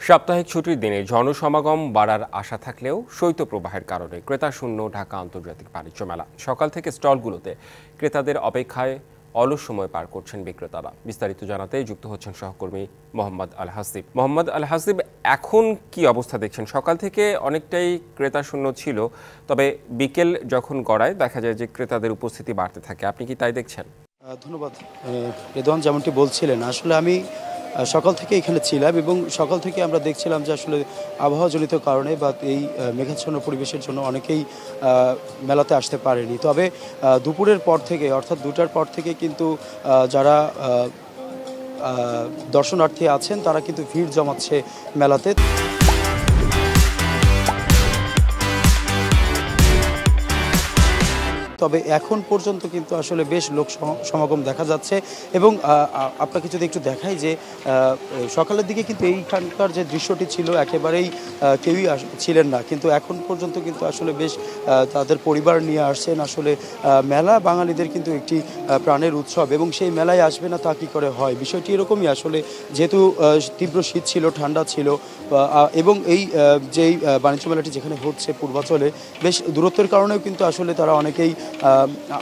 সাপ্তাহিক ছুটির দিনে জনসমাগম বাড়ার আশা থাকলেও শৈত্যপ্রবাহের কারণে ক্রেতাশূন্য ঢাকা আন্তর্জাতিক বাণিজ্য মেলা। সকাল থেকে স্টলগুলোতে ক্রেতাদের অপেক্ষায় অলস সময় পার করছেন বিক্রেতারা। বিস্তারিত জানাতে যুক্ত হচ্ছেন সহকর্মী মোহাম্মদ আল হাসিব। মোহাম্মদ আল হাসিব, এখন কি অবস্থা দেখছেন? সকাল থেকে অনেকটাই ক্রেতাশূন্য ছিল, তবে বিকেল যখন গড়ায় দেখা যায় যে ক্রেতাদের উপস্থিতি বাড়তে থাকে। আপনি কি তাই দেখছেন? ধন্যবাদ রেদওয়ান, যেমনটি বলছিলেন, আসলে আমি সকাল থেকে এখানে ছিলাম এবং সকাল থেকে আমরা দেখছিলাম যে আসলে আবহাওয়াজনিত কারণে বা এই মেঘাচ্ছন্ন পরিবেশের জন্য অনেকেই মেলাতে আসতে পারেনি। তবে দুপুরের পর থেকে, অর্থাৎ 2টার পর থেকে কিন্তু যারা দর্শনার্থী আছেন তারা কিন্তু ভিড় জমাচ্ছে মেলাতে। তবে এখন পর্যন্ত কিন্তু আসলে বেশ লোক সমাগম দেখা যাচ্ছে এবং আপনাকে যদি একটু দেখাই যে সকালের দিকে কিন্তু এইখানকার যে দৃশ্যটি ছিল একেবারেই কেউই ছিলেন না, কিন্তু এখন পর্যন্ত কিন্তু আসলে বেশ তাদের পরিবার নিয়ে আসছেন। আসলে মেলা বাঙালিদের কিন্তু একটি প্রাণের উৎসব এবং সেই মেলায় আসবে না তা কী করে হয়। বিষয়টি এরকমই, আসলে যেহেতু তীব্র শীত ছিল, ঠান্ডা ছিল এবং এই যেই বাণিজ্য মেলাটি যেখানে হচ্ছে পূর্বাচলে, বেশ দূরত্বের কারণেও কিন্তু আসলে তারা অনেকেই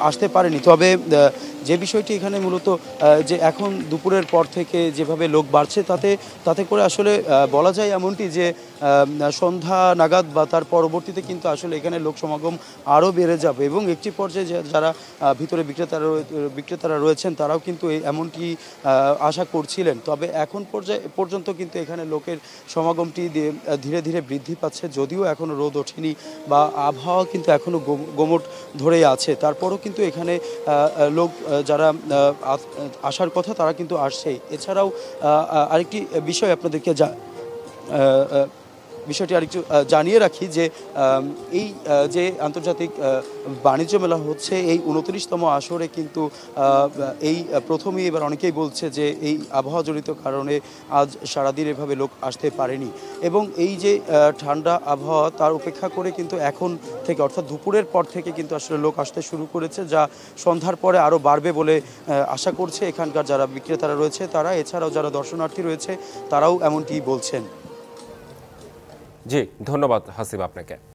আসতে পারেনি। তবে যে বিষয়টি এখানে মূলত যে এখন দুপুরের পর থেকে যেভাবে লোক বাড়ছে তাতে করে আসলে বলা যায় এমনটি যে সন্ধ্যা নাগাদ বা তার পরবর্তীতে কিন্তু আসলে এখানে লোক সমাগম আরও বেড়ে যাবে এবং একটি পর্যায়ে যারা ভিতরে বিক্রেতারা রয়েছেন তারাও কিন্তু এমনটি আশা করছিলেন। তবে এখন পর্যন্ত কিন্তু এখানে লোকের সমাগমটি ধীরে ধীরে বৃদ্ধি পাচ্ছে, যদিও এখনও রোদ ওঠেনি বা আবহাওয়া কিন্তু এখনও গোমট ধরেই আছে। তারপরও কিন্তু এখানে লোক যারা আসার কথা তারা কিন্তু আসছেই। এছাড়াও আরেকটি বিষয় আপনাদেরকে বিষয়টি আরেকটু জানিয়ে রাখি যে এই যে আন্তর্জাতিক বাণিজ্য মেলা হচ্ছে এই 29তম আসরে কিন্তু এই প্রথমেই এবার অনেকেই বলছে যে এই আবহাওয়াজনিত কারণে আজ সারাদিন এভাবে লোক আসতে পারেনি এবং এই যে ঠান্ডা আবহাওয়া তার উপেক্ষা করে কিন্তু এখন থেকে, অর্থাৎ দুপুরের পর থেকে কিন্তু আসলে লোক আসতে শুরু করেছে, যা সন্ধ্যার পরে আরও বাড়বে বলে আশা করছে এখানকার যারা বিক্রেতারা রয়েছে তারা। এছাড়াও যারা দর্শনার্থী রয়েছে তারাও এমনটি বলছেন। জি, ধন্যবাদ হাসিব আপনাকে।